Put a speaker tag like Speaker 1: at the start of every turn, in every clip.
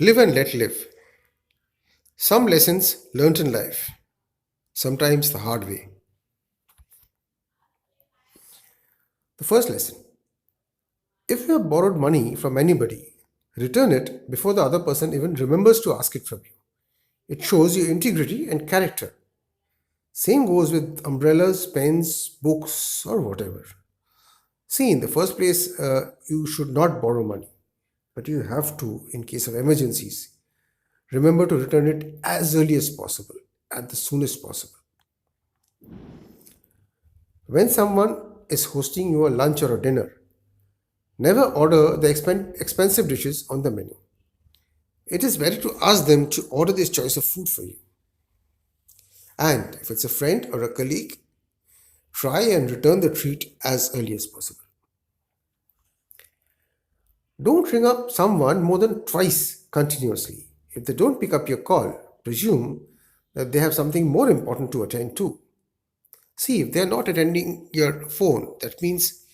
Speaker 1: Live and let live. Some lessons learnt in life, sometimes the hard way. The first lesson: if you have borrowed money from anybody, return it before the other person even remembers to ask it from you. It shows your integrity and character. Same goes with umbrellas, pens, books, or whatever. See, in the first place, you should not borrow money, but you have to in case of emergencies. Remember to return it as early as possible, at the soonest possible. When someone is hosting you a lunch or a dinner, never order the expensive dishes on the menu. It is better to ask them to order this choice of food for you. And if it's a friend or a colleague, try and return the treat as early as possible. Don't ring up someone more than twice continuously. If they don't pick up your call, presume that they have something more important to attend to. See, if they're not attending your phone, that means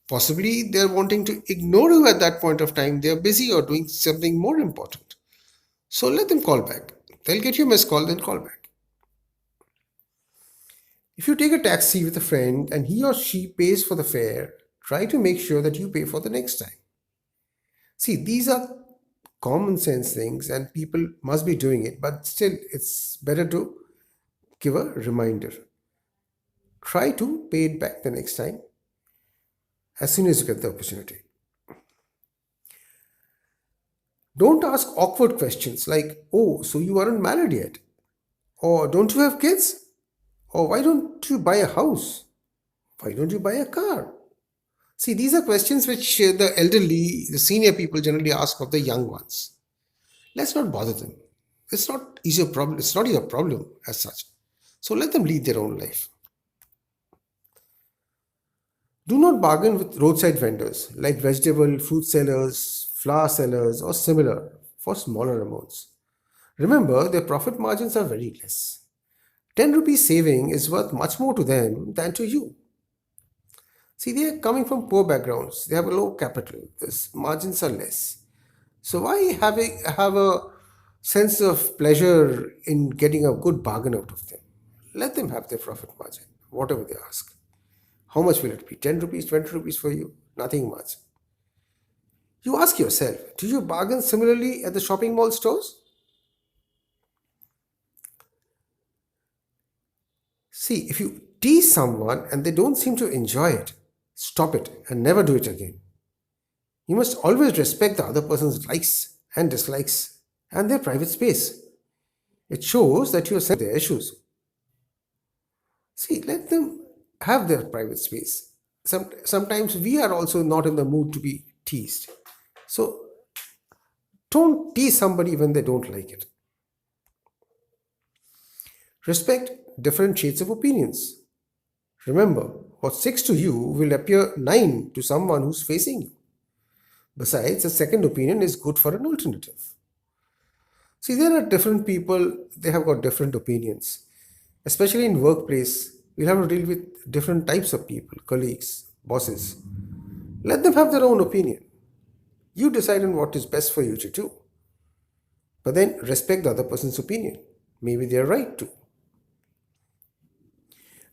Speaker 1: possibly they're wanting to ignore you at that point of time. They're busy or doing something more important. So let them call back. They'll get your missed call, then call back. If you take a taxi with a friend and he or she pays for the fare, try to make sure that you pay for the next time. See, these are common sense things and people must be doing it, but still, it's better to give a reminder. Try to pay it back the next time as soon as you get the opportunity. Don't ask awkward questions like, oh, so you aren't married yet? Or don't you have kids? Or why don't you buy a house? Why don't you buy a car? See, these are questions which the elderly, the senior people generally ask of the young ones. Let's not bother them. It's your problem. It's not your problem as such. So let them lead their own life. Do not bargain with roadside vendors like vegetable, fruit sellers, flower sellers, or similar for smaller amounts. Remember, their profit margins are very less. 10 rupees saving is worth much more to them than to you. See, they are coming from poor backgrounds. They have a low capital. The margins are less. So why have a sense of pleasure in getting a good bargain out of them? Let them have their profit margin, whatever they ask. How much will it be? 10 rupees, 20 rupees for you? Nothing much. You ask yourself, do you bargain similarly at the shopping mall stores? See, if you tease someone and they don't seem to enjoy it, stop it and never do it again. You must always respect the other person's likes and dislikes and their private space. It shows that you are sensitive to their issues. See, let them have their private space. Sometimes we are also not in the mood to be teased. So don't tease somebody when they don't like it. Respect different shades of opinions. Remember, what six to you will appear nine to someone who's facing you. Besides, a second opinion is good for an alternative. See, there are different people, they have got different opinions. Especially in workplace, we'll have to deal with different types of people, colleagues, bosses. Let them have their own opinion. You decide on what is best for you to do. But then respect the other person's opinion. Maybe they're right too.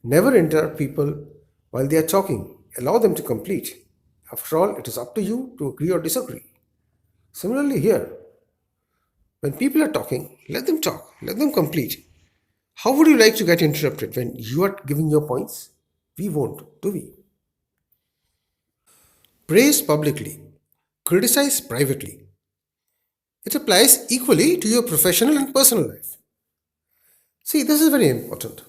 Speaker 1: Never interrupt people while they are talking. Allow them to complete. After all, it is up to you to agree or disagree. Similarly, here, when people are talking, let them talk, let them complete. How would you like to get interrupted when you are giving your points? We won't, do we? Praise publicly, criticize privately. It applies equally to your professional and personal life. See, this is very important.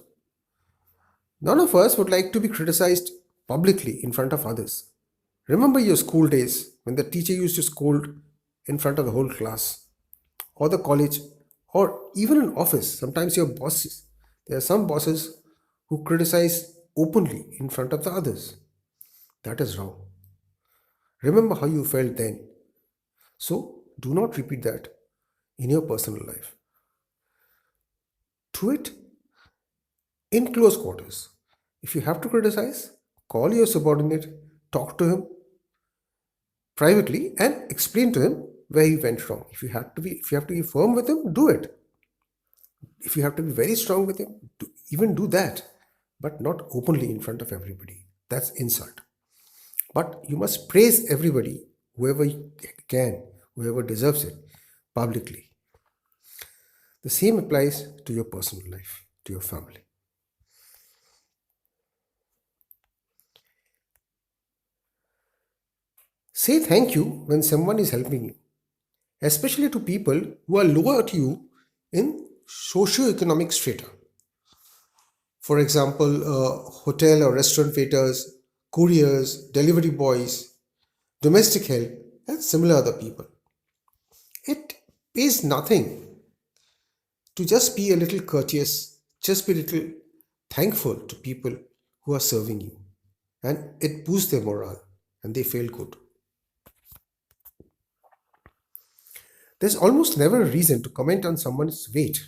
Speaker 1: None of us would like to be criticized publicly in front of others. Remember your school days when the teacher used to scold in front of the whole class, or the college, or even in office. Sometimes your bosses, there are some bosses who criticize openly in front of the others. That is wrong. Remember how you felt then. So do not repeat that in your personal life. Do it in close quarters. If you have to criticize, call your subordinate, talk to him privately, and explain to him where he went wrong. If you have to be firm with him, do it. If you have to be very strong with him, even do that, but not openly in front of everybody. That's insult. But you must praise everybody, whoever you can, whoever deserves it, publicly. The same applies to your personal life, to your family. Say thank you when someone is helping you, especially to people who are lower to you in socio-economic strata. For example, hotel or restaurant waiters, couriers, delivery boys, domestic help, and similar other people. It pays nothing to just be a little courteous, just be a little thankful to people who are serving you. And it boosts their morale and they feel good. There's almost never a reason to comment on someone's weight.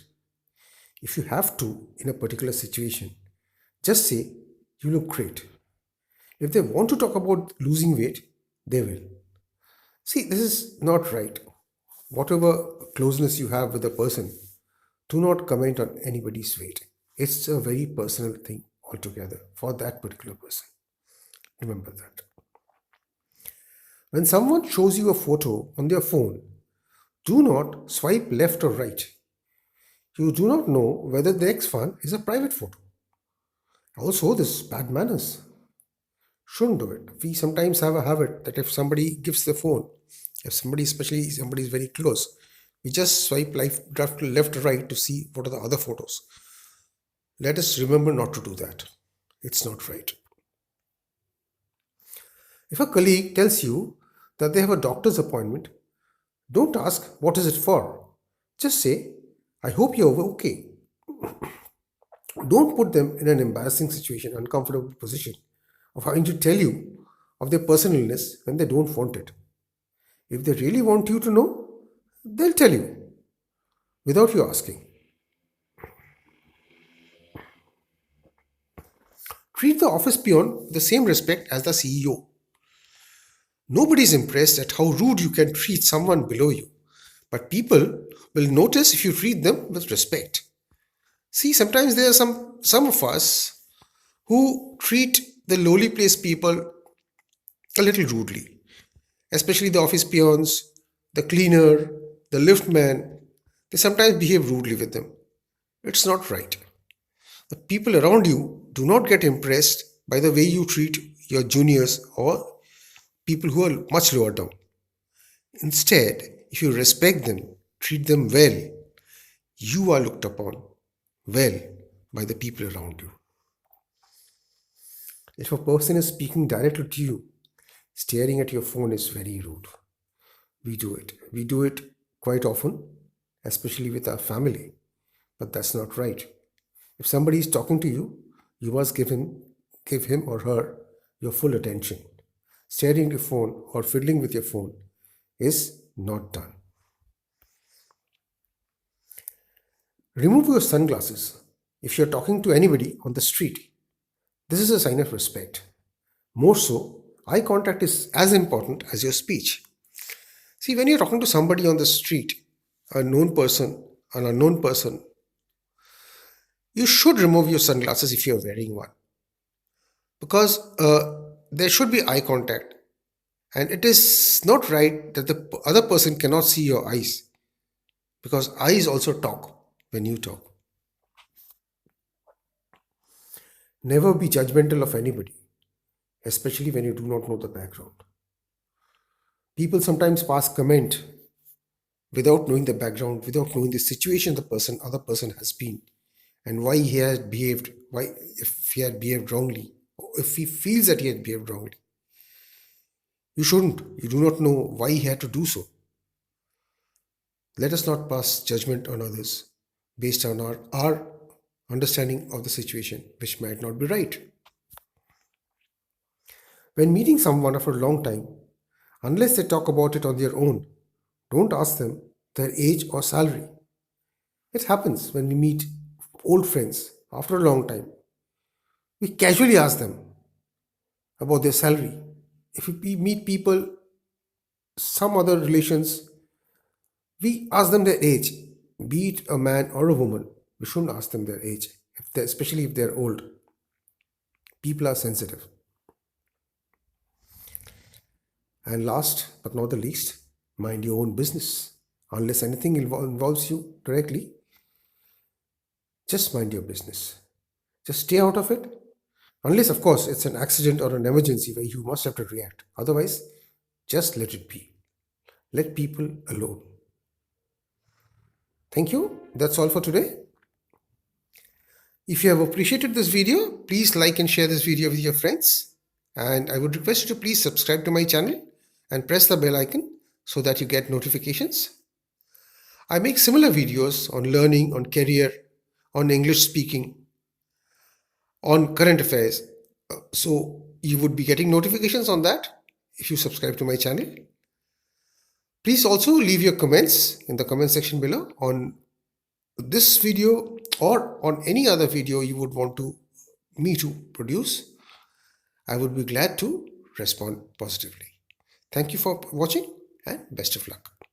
Speaker 1: If you have to in a particular situation, just say, "You look great." If they want to talk about losing weight, they will. See, this is not right. Whatever closeness you have with a person, do not comment on anybody's weight. It's a very personal thing altogether for that particular person. Remember that. When someone shows you a photo on their phone, do not swipe left or right. You do not know whether the next one is a private photo. Also, this bad manners. Shouldn't do it. We sometimes have a habit that if somebody gives the phone, if somebody, especially somebody is very close, we just swipe left or right to see what are the other photos. Let us remember not to do that. It's not right. If a colleague tells you that they have a doctor's appointment, don't ask what is it for. Just say, "I hope you're okay." Don't put them in an embarrassing situation, uncomfortable position of having to tell you of their personal illness when they don't want it. If they really want you to know, they'll tell you without you asking. Treat the office peon with the same respect as the CEO. Nobody is impressed at how rude you can treat someone below you, but people will notice if you treat them with respect. See, sometimes there are some of us who treat the lowly placed people a little rudely, especially the office peons, the cleaner, the liftman. They sometimes behave rudely with them. It's not right. The people around you do not get impressed by the way you treat your juniors or people who are much lower down. Instead, if you respect them, treat them well, you are looked upon well by the people around you. If a person is speaking directly to you, staring at your phone is very rude. We do it. We do it quite often, especially with our family, but that's not right. If somebody is talking to you, you must give him or her your full attention. Staring at your phone or fiddling with your phone is not done. Remove your sunglasses if you're talking to anybody on the street. This is a sign of respect. More so, eye contact is as important as your speech. See, when you're talking to somebody on the street, a known person, an unknown person, you should remove your sunglasses if you're wearing one because there should be eye contact, and it is not right that the other person cannot see your eyes because eyes also talk when you talk. Never be judgmental of anybody, especially when you do not know the background. People sometimes pass comment without knowing the background, without knowing the situation the other person has been, and why he has behaved, why if he had behaved wrongly, or if he feels that he had behaved wrongly. You shouldn't. You do not know why he had to do so. Let us not pass judgment on others based on our understanding of the situation, which might not be right. When meeting someone after a long time, unless they talk about it on their own, don't ask them their age or salary. It happens when we meet old friends after a long time. We casually ask them about their salary. If we meet people, some other relations We ask them their age, be it a man or a woman. We shouldn't ask them their age, especially if they're old. People are sensitive. And last but not the least, mind your own business. Unless anything involves you directly, just mind your business. Just stay out of it. Unless, of course, it's an accident or an emergency where you must have to react. Otherwise, just let it be. Let people alone. Thank you. That's all for today. If you have appreciated this video, please like and share this video with your friends. And I would request you to please subscribe to my channel and press the bell icon so that you get notifications. I make similar videos on learning, on career, on English speaking, on current affairs. So you would be getting notifications on that if you subscribe to my channel. Please also leave your comments in the comment section below on this video or on any other video you would want me to produce. I would be glad to respond positively. Thank you for watching and best of luck.